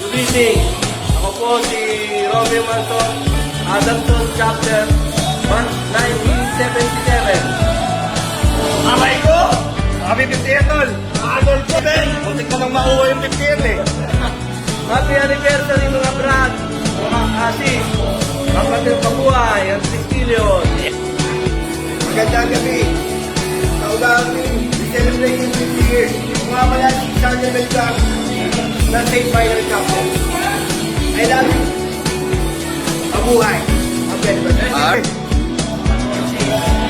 Good evening. Ako po si Romeo Manson, Adamson Chapter 1977. Amay ko! Happy 50th, tol! Adol ko din! Muntik mo nang makuha yung 50th eh! Happy anniversary mga brad, mga asis, kapatid mabuhay, ang 6 million. Magandang gabi! Kaulaan we celebrate yung 50 years. Mga malaki sa level club na St. Binary Couple. I love you! Mabuhay!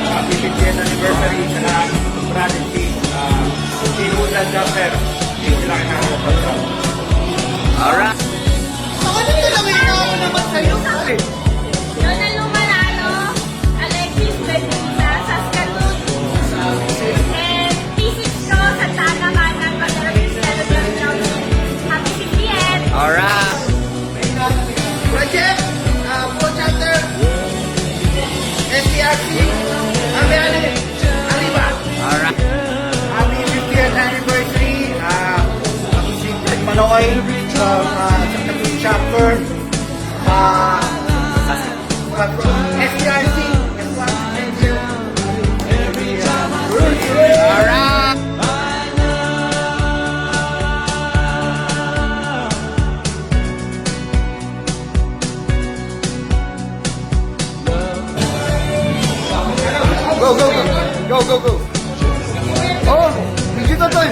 Happy 50th anniversary sa lahat ng brad and sis. Tinuusan chapter, hindi sila kinakapagpapag. Alright. Donald Lumarano, Alexis Benita, Saskatoon, and P6 ko sa Tanamanan, Pagdarabing Celebrate Council. Happy 50th! Alright. Project! Pro Chapter! SPRC! Arriba! Alright. Happy 50th anniversary! Ako si Greg Manoy from Saskatoon Chapter. SPRC! Alright. Go, go, go! Go, go, go! Oh! Dito, Toy!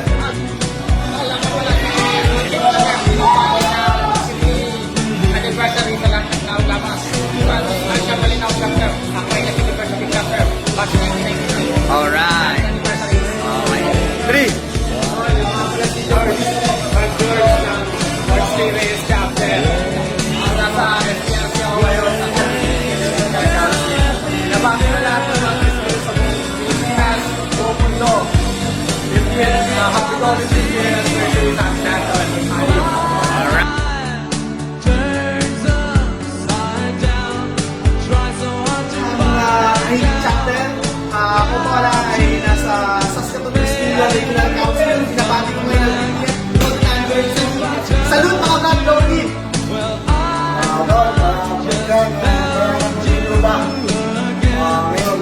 Anniversary sa lahat ng tao lamang. Ang siya malinaw chapter. Ang may anniversary chapter. Back in 1993. Alright. Anniversary. Okay. 3! Si George. Mark George ng Mark Reyes chapter. Nasa SPRC ako ngayon. Nabati na lahat ng mga Kristo sa Pilipinas, buong mundo. Happy College Year anniversary sa ating lahat. Alright. Mga chapter, ako po pala ay nasa Saskatoon Regional Council. Pinapati ko ngayon ang Good anniversary. Salute mga God Glory! Lord, President, Sino ba? Ngayon,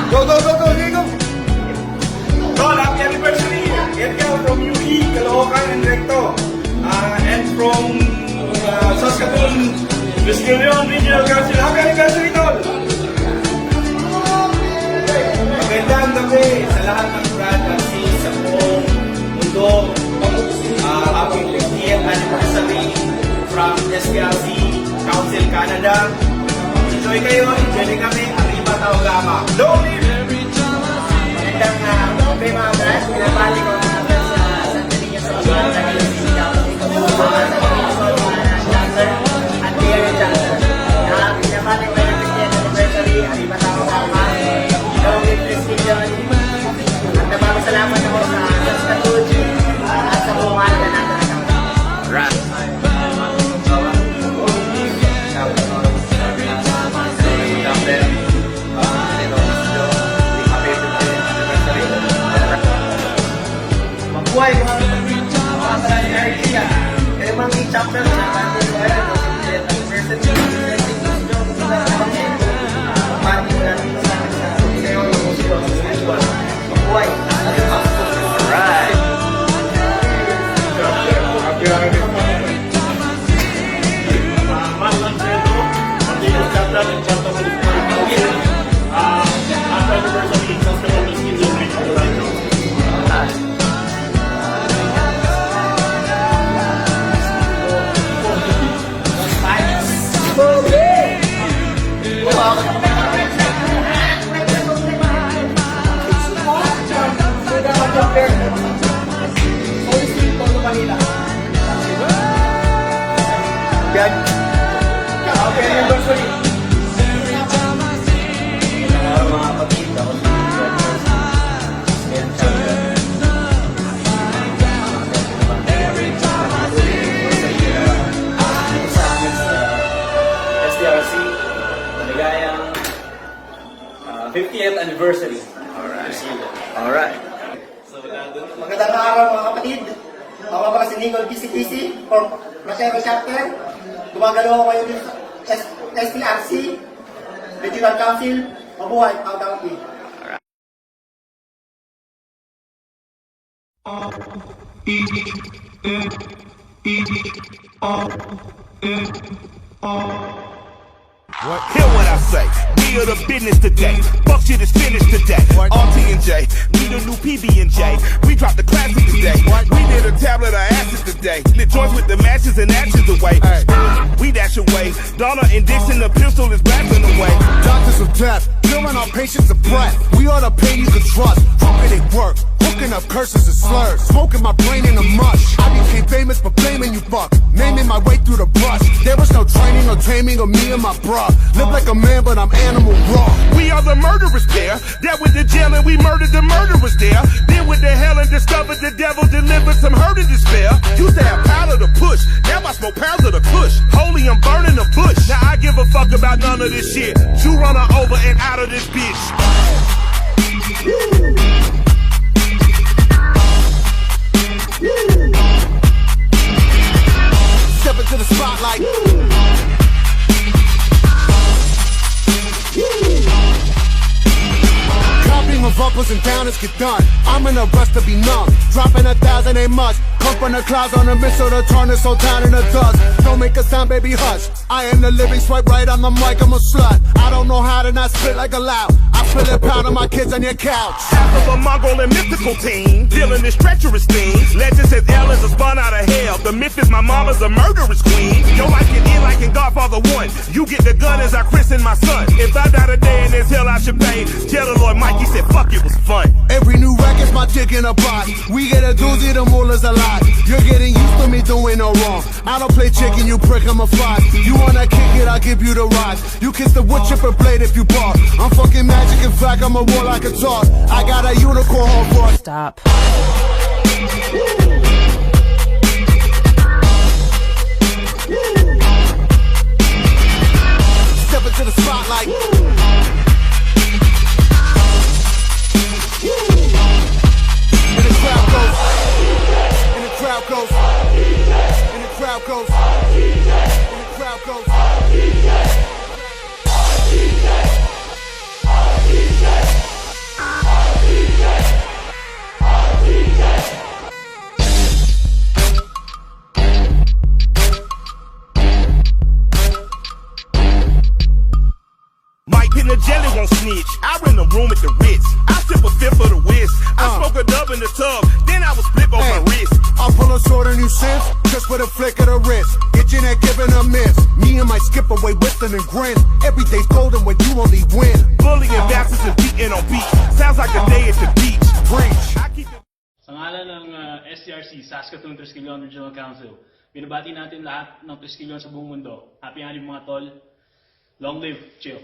Go, go, go, go, go, go! Lord, happy anniversary! Edgar from UE, Caloocan and Recto. And from Saskatoon, Viscarion Regional Council. Happy anniversary, Tol! Magandang gabi sa lahat ng brad at sis sa buong mundo. Happy 50th anniversary from SPLC Council Canada. Enjoy kayo, enjoy kami. Arriba tao gama. Don't leave! Magandang gabi mga brad. Pinabali ko mga brad sa Santa Linya sa Pagbalang ng LCC Chapter at Diary Chapter. Pinabali ko yung 50th anniversary. Arriba tao kama. Gawin Christian. At napapasalamat ako sa Saskatoon at sa buong Canada natin. Alright. Chapter 50th anniversary. Alright. Magandang araw mga kapatid. Ako pala si Nicole PCPC from Matero Chapter. Gumagalo ako ngayon dito sa STRC, Regional Council. Mabuhay, Pao County. What? Hear what I say. We are the business today. Fuck shit is finished today. RT and J, we the new PB and J. We dropped the classic today. We did a tablet of acid today. Lit joints with the matches and ashes away. We dash away. Donna and Dixon, the pistol is blasting away. Doctors of death, killing our patients of breath. We are the pain you can trust. Hoping it work. Hooking up curses and slurs. Smoking my brain in a mush. I became famous for blaming you fuck. Naming my way through the brush. There was no training or taming of me and my bruh. Live like a man, but I'm animal raw. We are the murderers there. That with the jail and we murdered the murderers there. Then with the hell and discovered the devil delivered some hurt and despair. Used to have powder to push. Now I smoke pounds of the kush. Holy, I'm burning the bush. Now I give a fuck about none of this shit. You run her over and out of this bitch. Step into the spotlight. Copying of uppers and downers get done. I'm in a rush to be numb. Dropping 1,000 ain't much. Come from the clouds on a missile to turn this whole town in the dust. Don't make a sound, baby, hush. I am the living swipe right on the mic, I'm a slut. I don't know how to not spit like a loud. I spill it pound on my kids on your couch. Half of a Mongol and mythical team, dealing this treacherous thing. Legend says Ellen's a spun out of hell. The myth is my mama's a murderous queen. Yo, like it in like in Godfather 1. You get the gun as I christen my son. If I die today in this hell, I should pay. Tell the Lord Mike, he said, fuck, it was fun. Every new record's my dick in a box. We get a doozy, the mullah's a lot. You're getting used to me doing no wrong. I don't play chicken, you prick, I'm a fox. You wanna kick it, I'll give you the rocks. You kiss the wood chipper blade if you bark. I'm fucking magic, in fact, I'm a war like a talk. I got a unicorn horn for a Stop. step into the spotlight. And the crowd goes. And the crowd goes. And the crowd goes. And the crowd goes. Mike in the jelly won't snitch. I rent a room at the Ritz. I sip a fifth of the whiz. I smoke a dub in the tub. Then I was flip on my wrist. I'll pull a sword on you since, just with a flick of the wrist. Get your neck giving a miss. Me and my skip away whistling and grin. Every day's golden when you only win. Bullying bastards and beating on beats. Sounds like a day at the beach. Preach. I keep it. Sa ngalan ng SCRC, Saskatoon Triskelion Regional Council, binabati natin lahat ng Triskelion sa buong mundo. Happy Anniversary mga tol. Long live, chill.